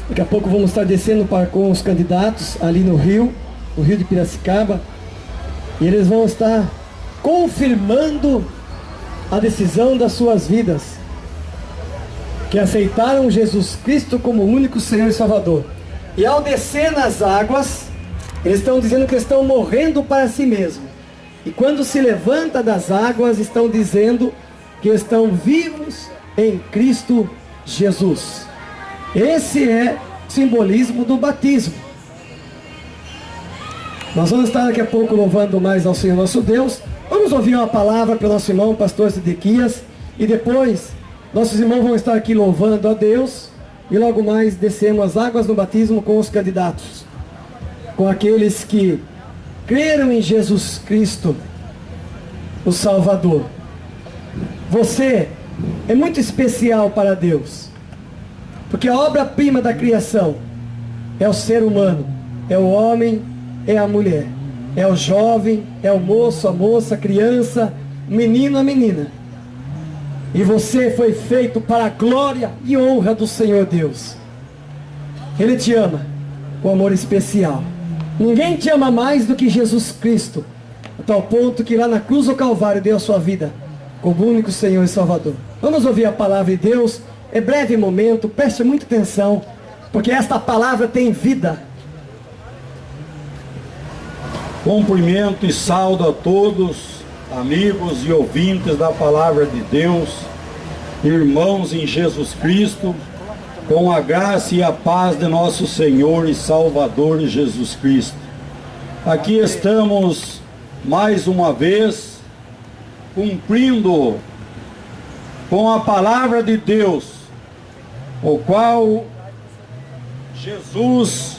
Daqui a pouco vamos estar descendo com os candidatos ali no Rio de Piracicaba, e eles vão estar confirmando a decisão das suas vidas, que aceitaram Jesus Cristo como o único Senhor e Salvador. E ao descer nas águas, eles estão dizendo que estão morrendo para si mesmos. E quando se levanta das águas, estão dizendo que estão vivos em Cristo Jesus. Esse é o simbolismo do batismo. Nós vamos estar daqui a pouco louvando mais ao Senhor nosso Deus. Vamos ouvir uma palavra pelo nosso irmão, pastor Zedequias, e depois nossos irmãos vão estar aqui louvando a Deus, e logo mais descemos as águas no batismo com os candidatos, com aqueles que creram em Jesus Cristo, o Salvador. Você é muito especial para Deus, porque a obra-prima da criação é o ser humano, é o homem, é a mulher, é o jovem, é o moço, a moça, a criança, o menino, a menina. E você foi feito para a glória e honra do Senhor Deus. Ele te ama com amor especial. Ninguém te ama mais do que Jesus Cristo, a tal ponto que lá na cruz do Calvário deu a sua vida como único Senhor e Salvador. Vamos ouvir a palavra de Deus. É breve momento, preste muita atenção, porque esta palavra tem vida. Cumprimento e saúdo a todos, amigos e ouvintes da palavra de Deus, irmãos em Jesus Cristo, com a graça e a paz de nosso Senhor e Salvador Jesus Cristo. Aqui estamos mais uma vez cumprindo com a palavra de Deus, o qual Jesus,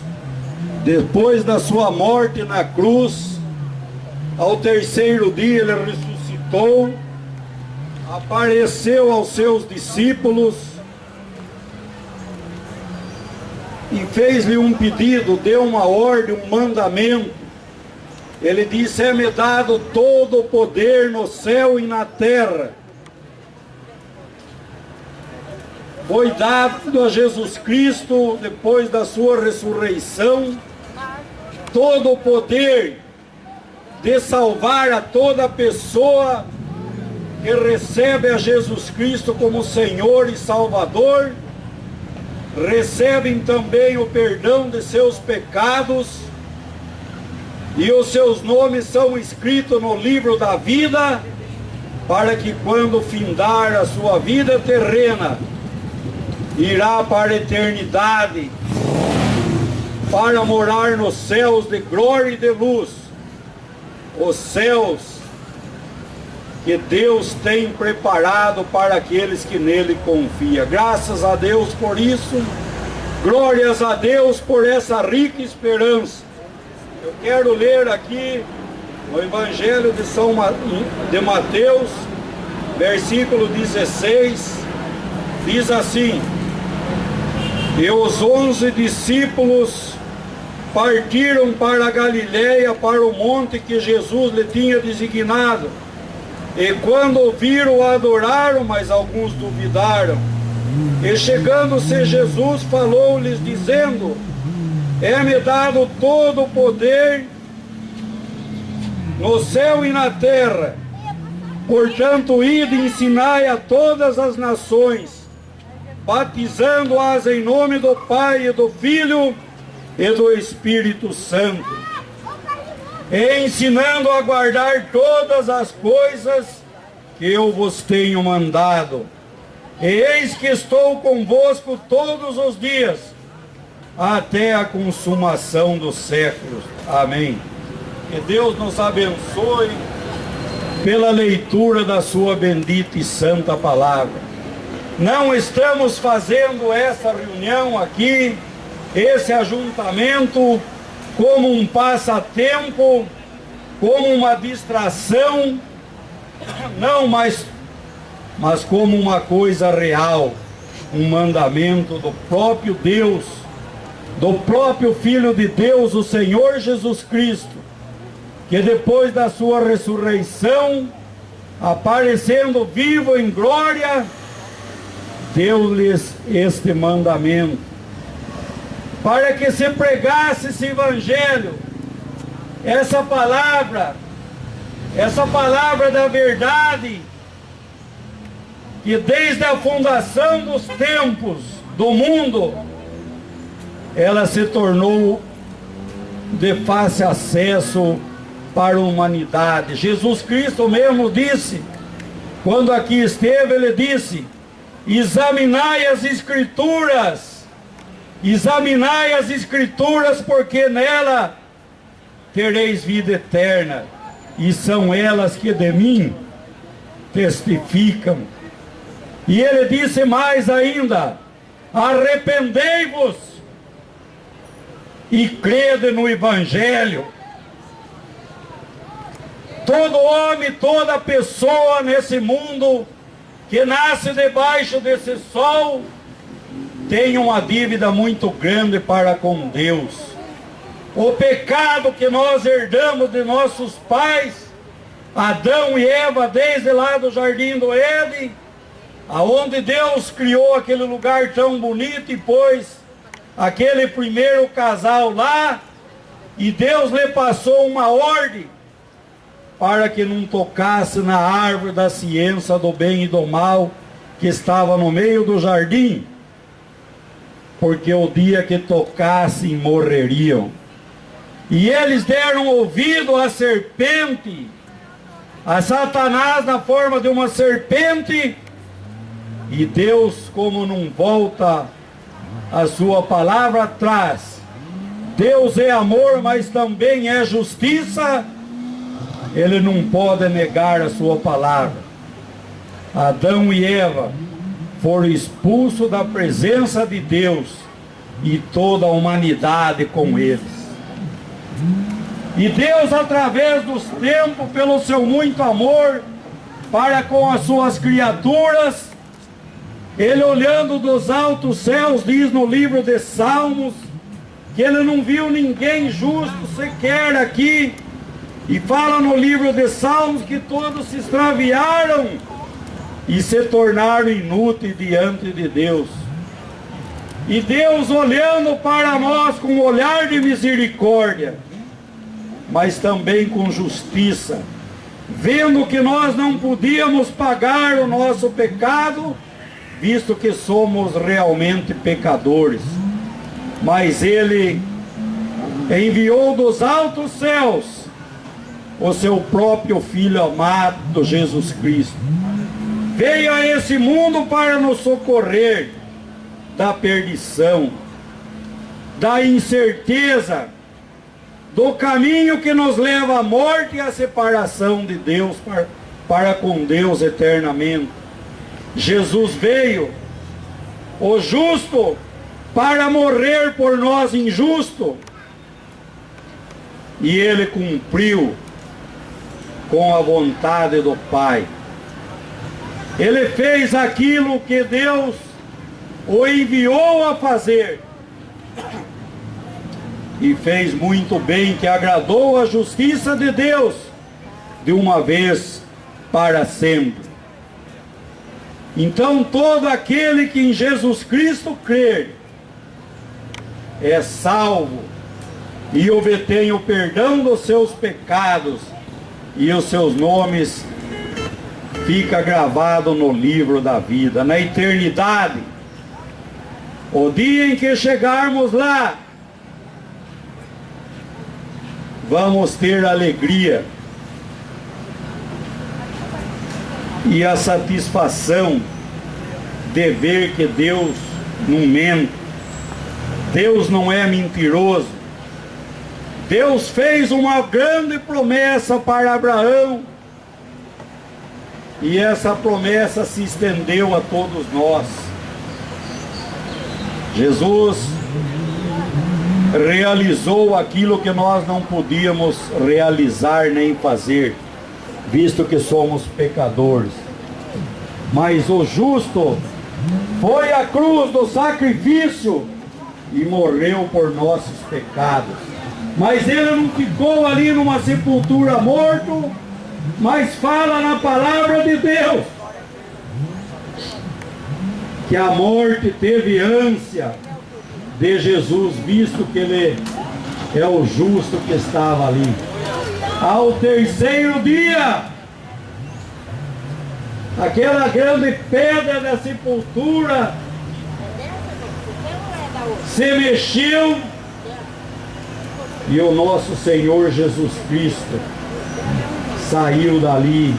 depois da sua morte na cruz, ao terceiro dia ele ressuscitou, apareceu aos seus discípulos e fez-lhe um pedido, deu uma ordem, um mandamento. Ele disse: é-me dado todo o poder no céu e na terra. Foi dado a Jesus Cristo, depois da sua ressurreição, todo o poder de salvar a toda pessoa que recebe a Jesus Cristo como Senhor e Salvador. Recebem também o perdão de seus pecados, e os seus nomes são escritos no livro da vida, para que quando findar a sua vida terrena, irá para a eternidade, para morar nos céus de glória e de luz, os céus que Deus tem preparado para aqueles que nele confiam. Graças a Deus por isso, glórias a Deus por essa rica esperança. Eu quero ler aqui no Evangelho de Mateus, versículo 16, diz assim: e os 11 discípulos partiram para a Galileia, para o monte que Jesus lhe tinha designado. E quando ouviram, adoraram, mas alguns duvidaram. E chegando-se Jesus, falou-lhes, dizendo: é-me dado todo o poder no céu e na terra. Portanto, ide e ensinai a todas as nações, batizando-as em nome do Pai e do Filho e do Espírito Santo, e ensinando a guardar todas as coisas que eu vos tenho mandado. E eis que estou convosco todos os dias, até a consumação dos séculos. Amém. Que Deus nos abençoe pela leitura da sua bendita e santa palavra. Não estamos fazendo essa reunião aqui, esse ajuntamento, como um passatempo, como uma distração, não, mas como uma coisa real, um mandamento do próprio Deus, do próprio Filho de Deus, o Senhor Jesus Cristo, que depois da sua ressurreição, aparecendo vivo em glória, deu-lhes este mandamento: para que se pregasse esse evangelho, essa palavra da verdade, que desde a fundação dos tempos do mundo, ela se tornou de fácil acesso para a humanidade. Jesus Cristo mesmo disse, quando aqui esteve, ele disse: examinai as Escrituras, porque nela tereis vida eterna, e são elas que de mim testificam. E ele disse mais ainda: arrependei-vos e crede no Evangelho. Todo homem, toda pessoa nesse mundo que nasce debaixo desse sol tem uma dívida muito grande para com Deus. O pecado que nós herdamos de nossos pais, Adão e Eva, desde lá do Jardim do Éden, aonde Deus criou aquele lugar tão bonito e pôs aquele primeiro casal lá, e Deus lhe passou uma ordem para que não tocasse na árvore da ciência do bem e do mal que estava no meio do jardim, porque o dia que tocassem morreriam. E eles deram ouvido à serpente, a Satanás na forma de uma serpente, e Deus, como não volta a sua palavra atrás, Deus é amor, mas também é justiça, ele não pode negar a sua palavra. Adão e Eva foram expulsos da presença de Deus e toda a humanidade com eles. E Deus, através dos tempos, pelo seu muito amor para com as suas criaturas, ele, olhando dos altos céus, diz no livro de Salmos que ele não viu ninguém justo sequer aqui. E fala no livro de Salmos que todos se extraviaram e se tornaram inúteis diante de Deus. E Deus, olhando para nós com um olhar de misericórdia, mas também com justiça, vendo que nós não podíamos pagar o nosso pecado, visto que somos realmente pecadores, mas Ele enviou dos altos céus o seu próprio Filho amado, Jesus Cristo. Veio a esse mundo para nos socorrer da perdição, da incerteza, do caminho que nos leva à morte e à separação de Deus para com Deus eternamente. Jesus veio, o justo, para morrer por nós injusto, e Ele cumpriu com a vontade do Pai. Ele fez aquilo que Deus o enviou a fazer, e fez muito bem, que agradou a justiça de Deus de uma vez para sempre. Então todo aquele que em Jesus Cristo crer é salvo e obtém o perdão dos seus pecados, e os seus nomes fica gravado no livro da vida. Na eternidade, o dia em que chegarmos lá, vamos ter alegria e a satisfação de ver que Deus não mente, Deus não é mentiroso. Deus fez uma grande promessa para Abraão, e essa promessa se estendeu a todos nós. Jesus realizou aquilo que nós não podíamos realizar nem fazer, visto que somos pecadores. Mas o justo foi à cruz do sacrifício e morreu por nossos pecados. Mas ele não ficou ali numa sepultura morto, mas fala na palavra de Deus que a morte teve ânsia de Jesus, visto que ele é o justo que estava ali. Ao terceiro dia, aquela grande pedra da sepultura se mexeu e o nosso Senhor Jesus Cristo saiu dali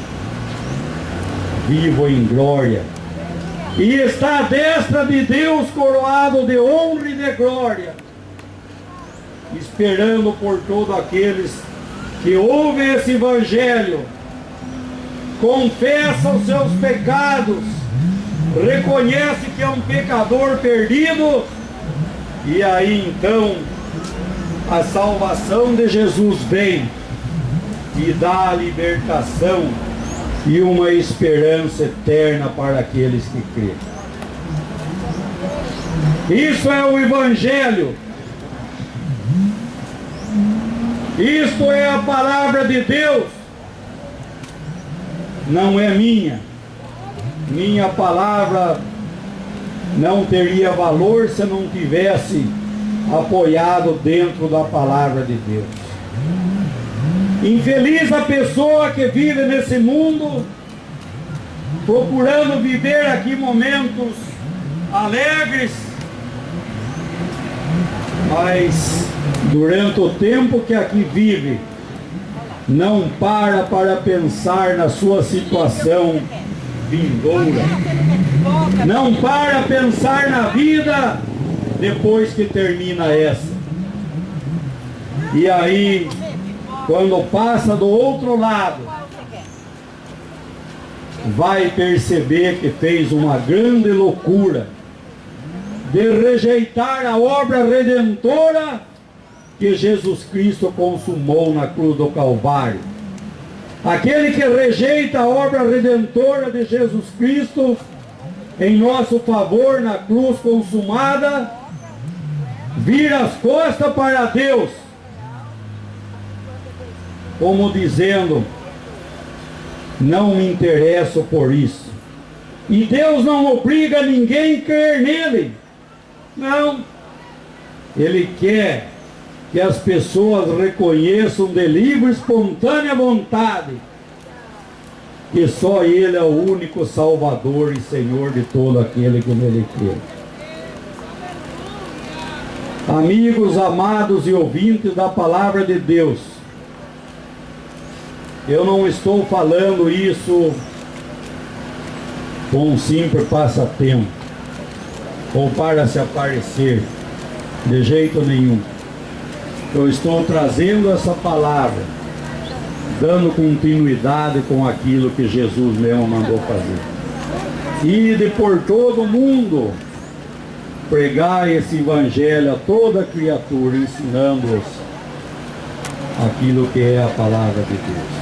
vivo em glória, e está à destra de Deus, coroado de honra e de glória, esperando por todos aqueles que ouvem esse evangelho, confessam os seus pecados, reconhece que é um pecador perdido, e aí então a salvação de Jesus vem e dá a libertação e uma esperança eterna para aqueles que crêem. Isso é o Evangelho. Isto é a palavra de Deus. Não é minha. Minha palavra não teria valor se não tivesse apoiado dentro da palavra de Deus. Infeliz a pessoa que vive nesse mundo, procurando viver aqui momentos alegres, mas durante o tempo que aqui vive, não para pensar na sua situação vindoura, não para pensar na vida depois que termina essa. E aí, quando passa do outro lado, vai perceber que fez uma grande loucura de rejeitar a obra redentora que Jesus Cristo consumou na cruz do Calvário. Aquele que rejeita a obra redentora de Jesus Cristo em nosso favor na cruz consumada, vira as costas para Deus, como dizendo: não me interesso por isso. E Deus não obriga ninguém a crer nele. Não. Ele quer que as pessoas reconheçam de livre e espontânea vontade que só Ele é o único Salvador e Senhor de todo aquele que nele crê. Amigos, amados e ouvintes da palavra de Deus, eu não estou falando isso com um simples passatempo ou para se aparecer, de jeito nenhum. Eu estou trazendo essa palavra, dando continuidade com aquilo que Jesus mesmo mandou fazer. Ide por todo o mundo, pregar esse evangelho a toda criatura, ensinando-os aquilo que é a palavra de Deus.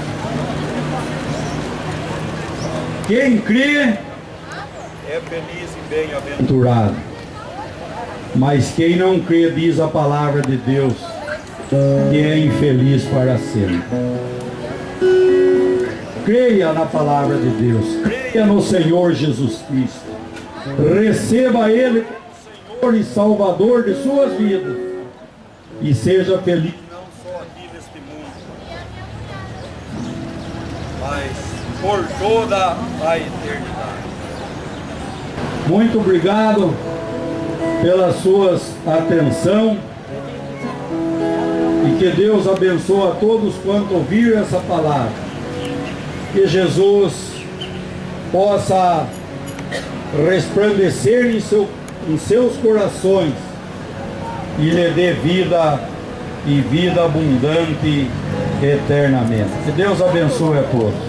Quem crê é feliz e bem-aventurado, mas quem não crê, diz a palavra de Deus, que é infeliz para sempre. Creia na palavra de Deus, creia no Senhor Jesus Cristo, receba Ele como Senhor e Salvador de suas vidas e seja feliz não só aqui neste mundo, mas por toda a eternidade. Muito obrigado pela sua atenção e que Deus abençoe a todos quanto ouviram essa palavra. Que Jesus possa resplandecer em seus corações e lhe dê vida e vida abundante eternamente. Que Deus abençoe a todos.